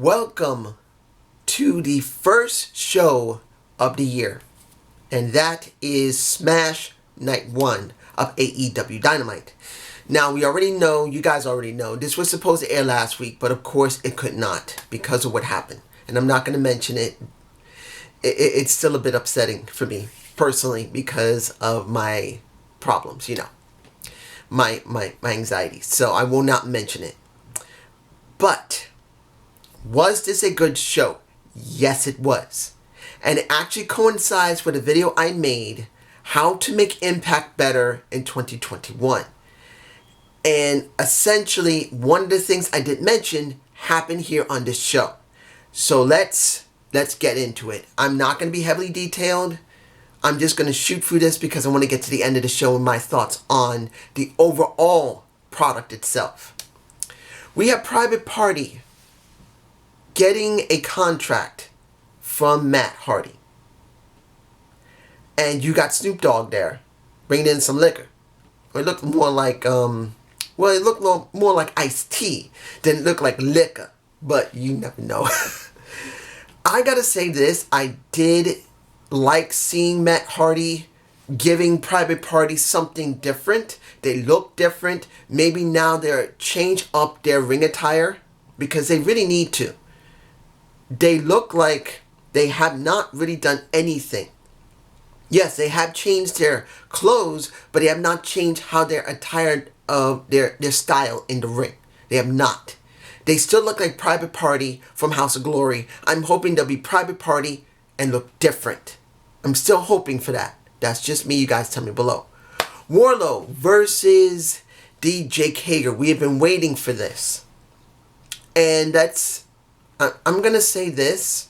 Welcome to the first show of the year, and that is Smash Night 1 of AEW Dynamite. Now, you guys already know, this was supposed to air last week, but of course it could not because of what happened. And I'm not going to mention it. It's still a bit upsetting for me, personally, because of my problems, my anxiety. So I will not mention it. But was this a good show? Yes, it was. And it actually coincides with a video I made, how to make Impact better in 2021. And essentially, one of the things I did mention happened here on this show. So let's get into it. I'm not going to be heavily detailed. I'm just going to shoot through this because I want to get to the end of the show and my thoughts on the overall product itself. We have Private Party getting a contract from Matt Hardy. And you got Snoop Dogg there, bringing in some liquor. It looked more like, more like iced tea than it looked like liquor. But you never know. I gotta say this, I did like seeing Matt Hardy giving Private Party something different. They look different. Maybe now they're change up their ring attire because they really need to. They look like they have not really done anything. Yes, they have changed their clothes, but they have not changed how they're attired of their style in the ring. They have not. They still look like Private Party from House of Glory. I'm hoping they'll be Private Party and look different. I'm still hoping for that. That's just me. You guys tell me below. Wardlow versus Jake Hager. We have been waiting for this. And I'm going to say this.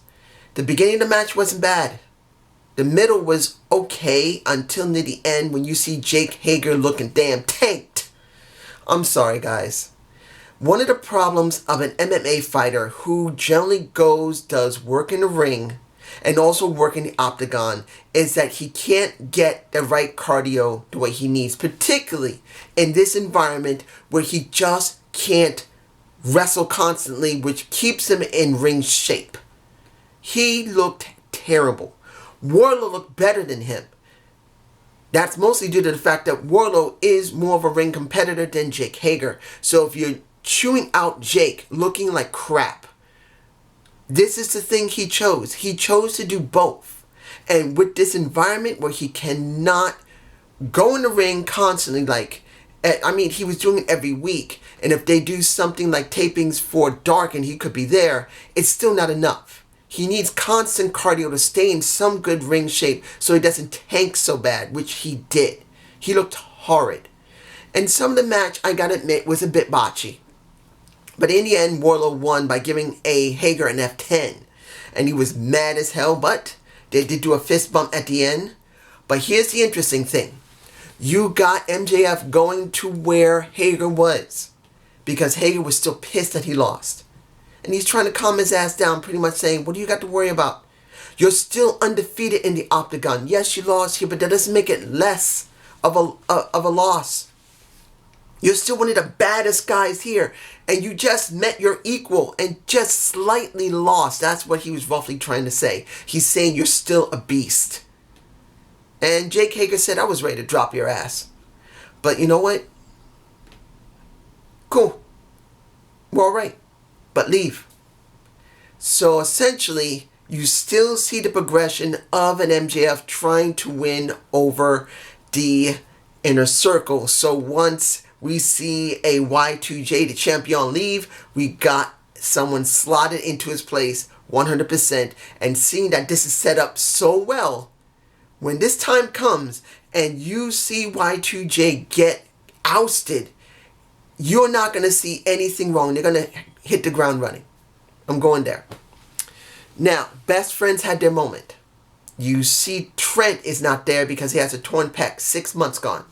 The beginning of the match wasn't bad. The middle was okay until near the end when you see Jake Hager looking damn tanked. I'm sorry, guys. One of the problems of an MMA fighter who generally does work in the ring and also work in the octagon is that he can't get the right cardio the way he needs, particularly in this environment where he just can't wrestle constantly, which keeps him in ring shape. He looked terrible. Wardlow looked better than him. That's mostly due to the fact that Wardlow is more of a ring competitor than Jake Hager. So if you're chewing out Jake looking like crap, this is the thing he chose. He chose to do both. And with this environment where he cannot go in the ring constantly, he was doing it every week. And if they do something like tapings for Dark and he could be there, it's still not enough. He needs constant cardio to stay in some good ring shape so he doesn't tank so bad, which he did. He looked horrid. And some of the match, I gotta admit, was a bit botchy. But in the end, Wardlow won by giving Hager an F10. And he was mad as hell, but they did do a fist bump at the end. But here's the interesting thing. You got MJF going to where Hager was. Because Hager was still pissed that he lost. And he's trying to calm his ass down, pretty much saying, what do you got to worry about? You're still undefeated in the octagon. Yes, you lost here, but that doesn't make it less of a loss. You're still one of the baddest guys here. And you just met your equal and just slightly lost. That's what he was roughly trying to say. He's saying you're still a beast. And Jake Hager said, I was ready to drop your ass. But you know what? Cool. We're alright. But leave. So essentially, you still see the progression of an MJF trying to win over the Inner Circle. So once we see a Y2J, the champion, leave, we got someone slotted into his place 100%. And seeing that this is set up so well, when this time comes and you see Y2J get ousted, you're not going to see anything wrong. They're going to hit the ground running. I'm going there. Now, Best Friends had their moment. You see Trent is not there because he has a torn pec, 6 months gone.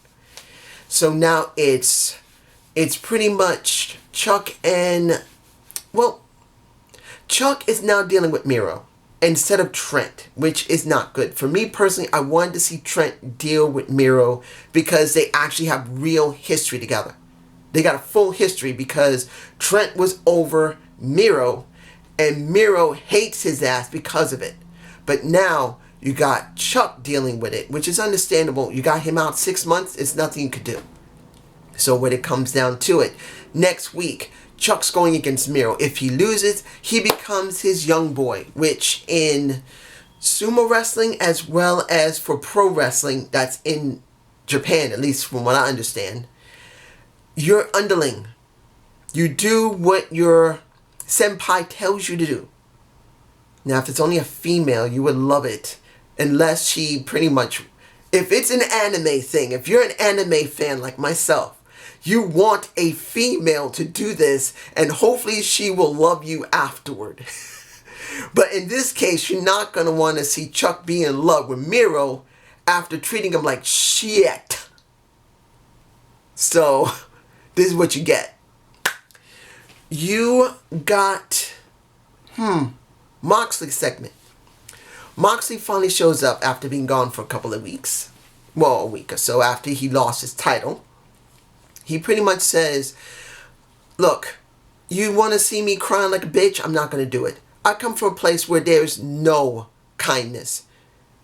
So now it's pretty much Chuck and, Chuck is now dealing with Miro instead of Trent, which is not good. For me personally, I wanted to see Trent deal with Miro because they actually have real history together. They got a full history because Trent was over Miro And Miro hates his ass because of it. But now you got Chuck dealing with it, which is understandable. You got him out 6 months. It's nothing you could do. So when it comes down to it, next week, Chuck's going against Miro. If he loses, he becomes his young boy, which in sumo wrestling as well as for pro wrestling, that's in Japan, at least from what I understand, you're underling. You do what your senpai tells you to do. Now, if it's only a female, you would love it. Unless she pretty much... If it's an anime thing, if you're an anime fan like myself, you want a female to do this, and hopefully she will love you afterward. But in this case, you're not going to want to see Chuck be in love with Miro after treating him like shit. So, this is what you get. You got... Moxley segment. Moxley finally shows up after being gone for a couple of weeks. Well, a week or so after he lost his title. He pretty much says, look, you want to see me crying like a bitch? I'm not going to do it. I come from a place where there's no kindness.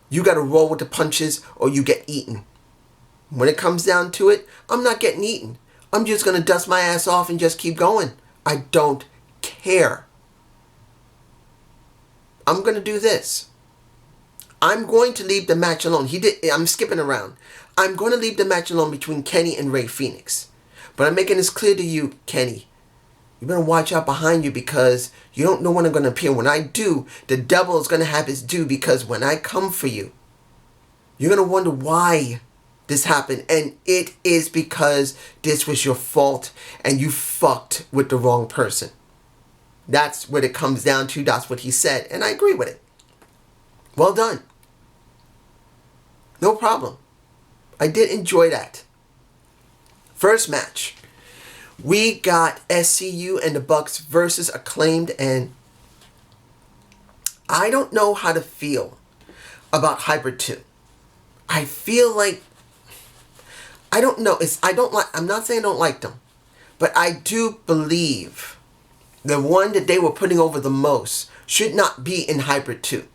You got to roll with the punches or you get eaten. When it comes down to it, I'm not getting eaten. I'm just going to dust my ass off and just keep going. I don't care. I'm going to do this. I'm going to leave the match alone. I'm skipping around. I'm going to leave the match alone between Kenny and Rey Fenix. But I'm making this clear to you, Kenny. You better watch out behind you because you don't know when I'm going to appear. When I do, the devil is going to have his due because when I come for you, you're going to wonder why this happened. And it is because this was your fault and you fucked with the wrong person. That's what it comes down to. That's what he said. And I agree with it. Well done. No problem. I did enjoy that. First match. We got SCU and the Bucks versus Acclaimed, and I don't know how to feel about Hybrid 2. I feel like I don't know. I'm not saying I don't like them, but I do believe the one that they were putting over the most should not be in Hybrid 2.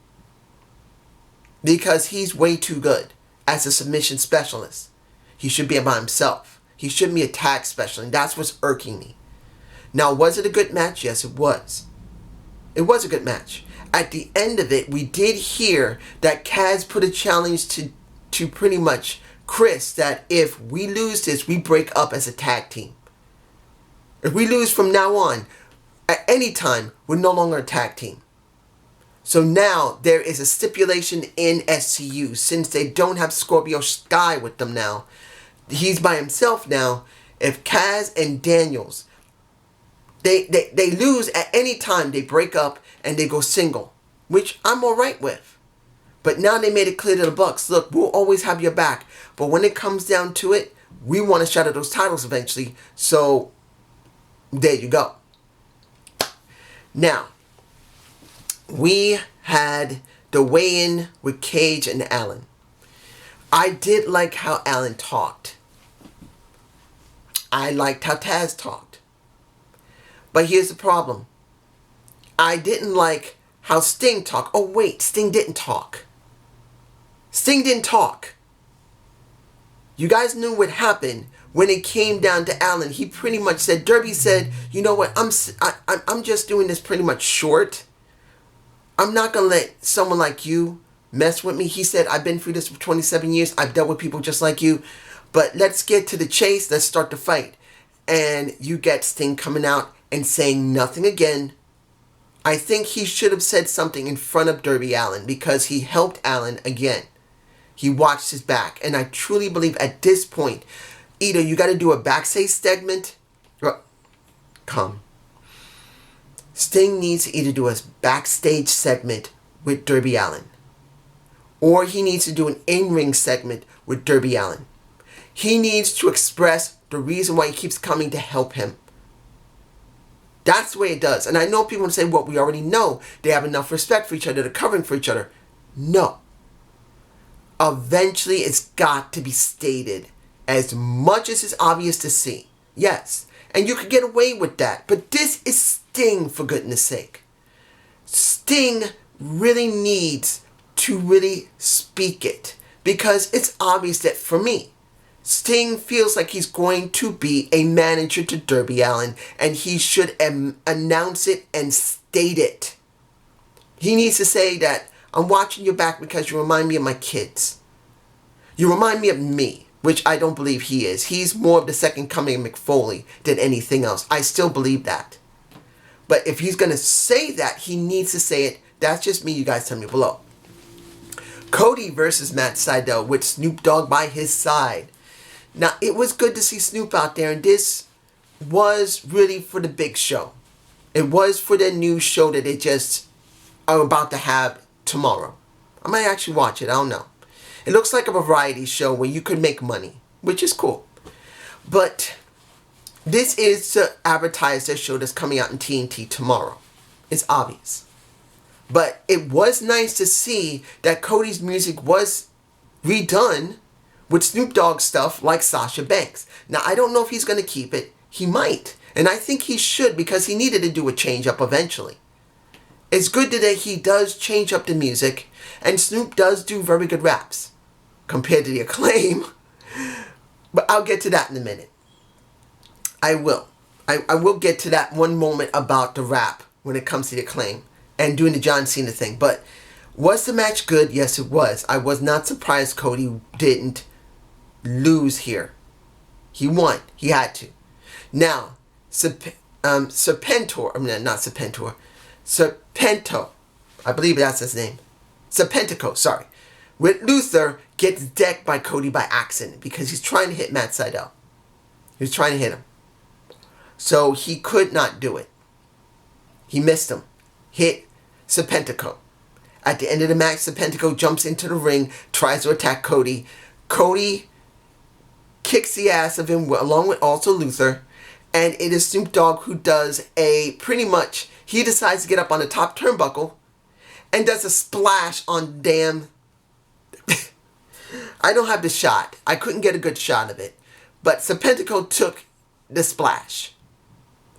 Because he's way too good as a submission specialist. He should be by himself. He shouldn't be a tag specialist. And that's what's irking me. Now, was it a good match? Yes, it was. It was a good match. At the end of it, we did hear that Kaz put a challenge to pretty much Chris that if we lose this, we break up as a tag team. If we lose from now on, at any time, we're no longer a tag team. So now there is a stipulation in SCU since they don't have Scorpio Sky with them now. He's by himself now. If Kaz and Daniels, they lose at any time, they break up and they go single, which I'm alright with. But now they made it clear to the Bucks, look, we'll always have your back. But when it comes down to it, we want to shatter those titles eventually. So there you go. Now, we had the weigh-in with Cage and Allen. I did like how Allen talked. I liked how Taz talked. But here's the problem. I didn't like how Sting talked. Oh wait, Sting didn't talk. Sting didn't talk. You guys knew what happened when it came down to Allen. He pretty much said, Derby said, you know what, I'm just doing this pretty much short. I'm not going to let someone like you mess with me. He said, I've been through this for 27 years. I've dealt with people just like you. But let's get to the chase. Let's start the fight. And you get Sting coming out and saying nothing again. I think he should have said something in front of Darby Allin because he helped Allin again. He watched his back. And I truly believe at this point, either you got to do a backstage segment. Sting needs to either do a backstage segment with Darby Allin, or he needs to do an in-ring segment with Darby Allin. He needs to express the reason why he keeps coming to help him. That's the way it does. And I know people say, well, we already know they have enough respect for each other, they're covering for each other. No. Eventually, it's got to be stated as much as it's obvious to see. Yes. And you could get away with that. But this is Sting, for goodness sake. Sting really needs to really speak it, because it's obvious that for me, Sting feels like he's going to be a manager to Darby Allin, and he should announce it and state it. He needs to say that, I'm watching your back because you remind me of my kids. You remind me of me, which I don't believe he is. He's more of the second coming of McFoley than anything else. I still believe that. But if he's going to say that, he needs to say it. That's just me. You guys tell me below. Cody versus Matt Sydal with Snoop Dogg by his side. Now, it was good to see Snoop out there, and this was really for the big show. It was for the new show that they just are about to have tomorrow. I might actually watch it. I don't know. It looks like a variety show where you could make money, which is cool. But this is to advertise their show that's coming out in TNT tomorrow. It's obvious. But it was nice to see that Cody's music was redone with Snoop Dogg stuff like Sasha Banks. Now, I don't know if he's going to keep it. He might. And I think he should, because he needed to do a change-up eventually. It's good that he does change up the music, and Snoop does do very good raps compared to the Acclaim. But I'll get to that in a minute. I will. I will get to that one moment about the rap when it comes to the Acclaim and doing the John Cena thing. But was the match good? Yes, it was. I was not surprised Cody didn't lose here. He won. He had to. Now, Serpentor, Serpento, I believe that's his name. Serpentico, sorry. With Luther, gets decked by Cody by accident because he's trying to hit Matt Sydal. He was trying to hit him. So he could not do it. He missed him. Hit Serpentico. At the end of the match, Serpentico jumps into the ring, tries to attack Cody. Cody kicks the ass of him along with also Luther. And it is Snoop Dogg who does pretty much, he decides to get up on the top turnbuckle and does a splash on damn... I don't have the shot. I couldn't get a good shot of it. But Serpentico took the splash.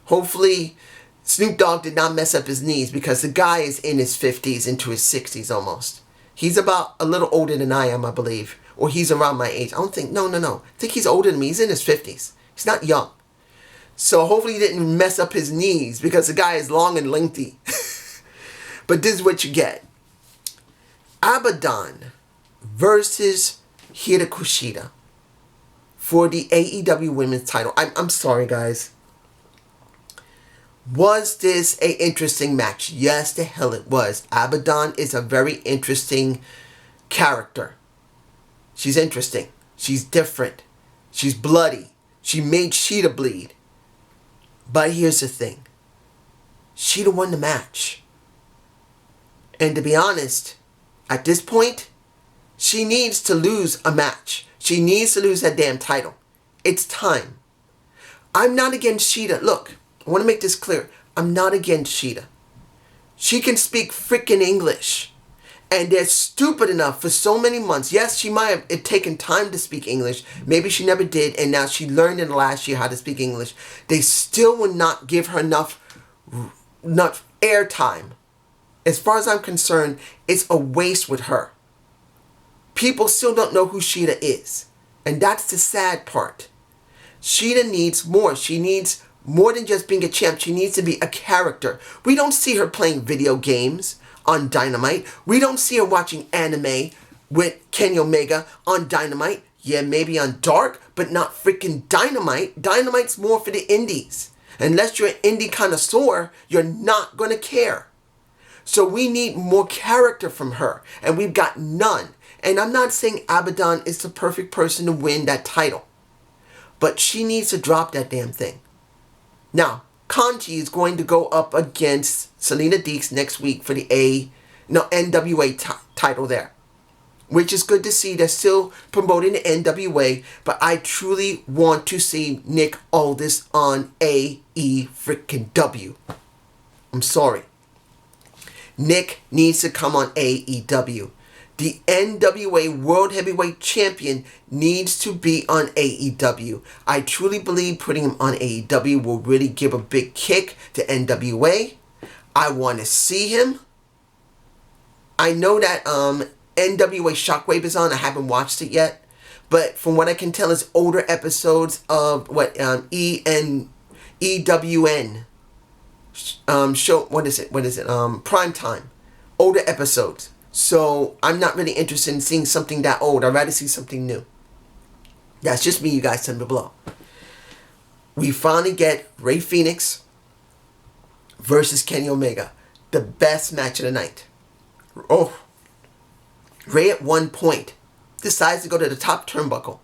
Hopefully, Snoop Dogg did not mess up his knees, because the guy is in his 50s into his 60s almost. He's about a little older than I am, I believe. Or he's around my age. I don't think, no. I think he's older than me. He's in his 50s. He's not young. So hopefully he didn't mess up his knees, because the guy is long and lengthy. But this is what you get. Abaddon versus Hida Kushida for the AEW Women's title. I'm sorry, guys. Was this an interesting match? Yes, the hell it was. Abaddon is a very interesting character. She's interesting. She's different. She's bloody. She made Shida bleed. But here's the thing. Shida won the match. And to be honest, at this point, she needs to lose a match. She needs to lose that damn title. It's time. I'm not against Shida. Look, I want to make this clear. I'm not against Shida. She can speak freaking English. And they're stupid enough for so many months. Yes, she might have taken time to speak English. Maybe she never did, and now she learned in the last year how to speak English. They still will not give her enough airtime. As far as I'm concerned, it's a waste with her. People still don't know who Shida is. And that's the sad part. Shida needs more. She needs more than just being a champ. She needs to be a character. We don't see her playing video games on Dynamite. We don't see her watching anime with Kenny Omega on Dynamite. Yeah, maybe on Dark, but not freaking Dynamite. Dynamite's more for the indies. Unless you're an indie connoisseur, you're not going to care. So we need more character from her, and we've got none. And I'm not saying Abaddon is the perfect person to win that title, but she needs to drop that damn thing. Now, Conchi is going to go up against Selena Deeks next week for the NWA title there, which is good to see. They're still promoting the NWA, but I truly want to see Nick Aldis on AEW. I'm sorry. Nick needs to come on AEW. The NWA World Heavyweight Champion needs to be on AEW. I truly believe putting him on AEW will really give a big kick to NWA. I want to see him. I know that NWA Shockwave is on. I haven't watched it yet, but from what I can tell, it's older episodes of what EWN show. What is it? Prime time. Older episodes. So I'm not really interested in seeing something that old. I'd rather see something new. That's just me, you guys. Tell me below. We finally get Rey Fenix versus Kenny Omega. The best match of the night. Oh. Rey at one point decides to go to the top turnbuckle.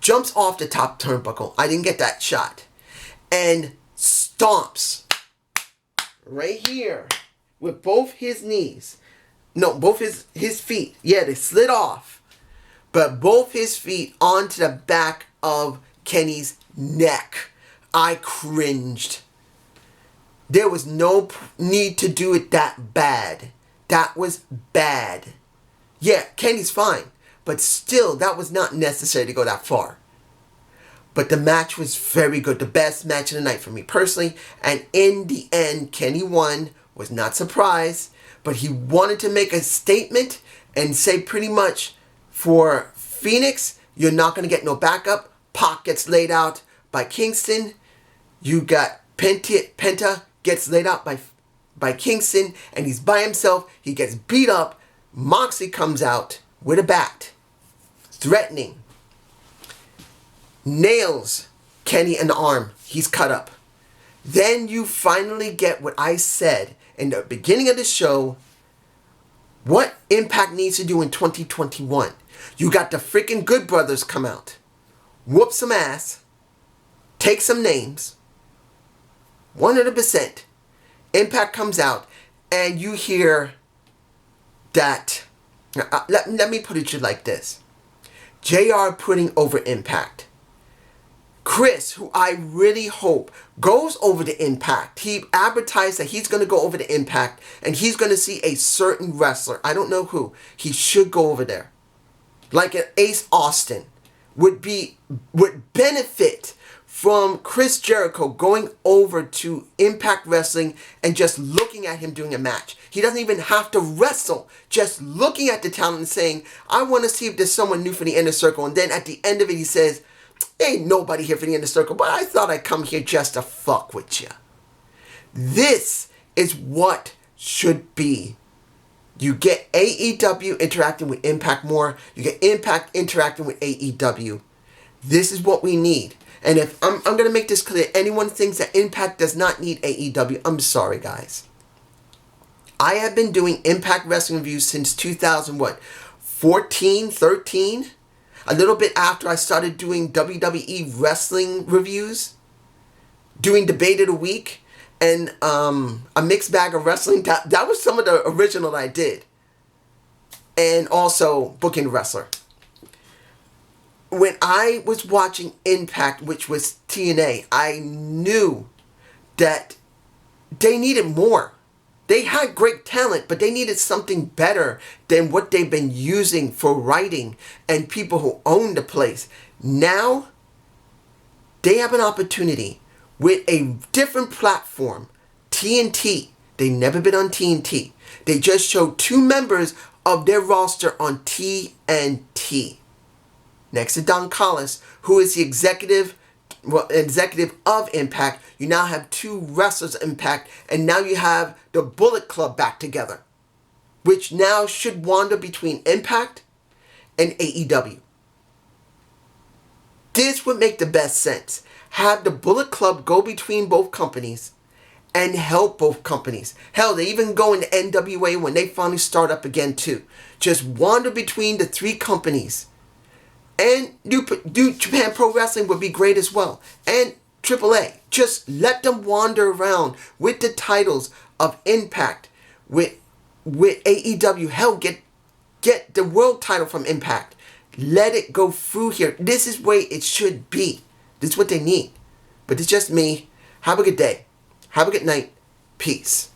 Jumps off the top turnbuckle. I didn't get that shot. And stomps right here with both his knees. No, both his feet. Yeah, they slid off. But both his feet onto the back of Kenny's neck. I cringed. There was no need to do it that bad. That was bad. Yeah, Kenny's fine. But still, that was not necessary to go that far. But the match was very good. The best match of the night for me personally. And in the end, Kenny won. Was not surprised. But he wanted to make a statement and say pretty much, for Phoenix, you're not going to get no backup. Pac gets laid out by Kingston. You got Penta gets laid out by Kingston. And he's by himself. He gets beat up. Moxley comes out with a bat. Threatening. Nails Kenny in the arm. He's cut up. Then you finally get what I said in the beginning of the show. What Impact needs to do in 2021. You got the freaking Good Brothers come out. Whoop some ass. Take some names. 100%. Impact comes out. And you hear that. Let me put it to you like this. JR putting over Impact. Chris, who I really hope goes over to Impact. He advertised that he's going to go over to Impact and he's going to see a certain wrestler. I don't know who. He should go over there. Like an Ace Austin would benefit from Chris Jericho going over to Impact Wrestling and just looking at him doing a match. He doesn't even have to wrestle. Just looking at the talent and saying, I want to see if there's someone new for the Inner Circle. And then at the end of it, he says, ain't nobody here for the Inner Circle, but I thought I'd come here just to fuck with you. This is what should be. You get AEW interacting with Impact more. You get Impact interacting with AEW. This is what we need. And if I'm going to make this clear, anyone thinks that Impact does not need AEW, I'm sorry, guys. I have been doing Impact Wrestling reviews since 2014, 13? A little bit after I started doing WWE wrestling reviews, doing Debate of the Week, and a mixed bag of wrestling. That was some of the original that I did. And also Booking the Wrestler. When I was watching Impact, which was TNA, I knew that they needed more. They had great talent, but they needed something better than what they've been using for writing and people who own the place. Now, they have an opportunity with a different platform, TNT. They've never been on TNT. They just showed 2 members of their roster on TNT. Next to Don Callis, who is the executive of Impact, you now have 2 wrestlers of Impact, and now you have the Bullet Club back together, which now should wander between Impact and AEW. This would make the best sense. Have the Bullet Club go between both companies and help both companies. Hell, they even go into NWA when they finally start up again too. Just wander between the 3 companies. And New Japan Pro Wrestling would be great as well. And AAA. Just let them wander around with the titles of Impact. With AEW. Hell, get the world title from Impact. Let it go through here. This is the way it should be. This is what they need. But it's just me. Have a good day. Have a good night. Peace.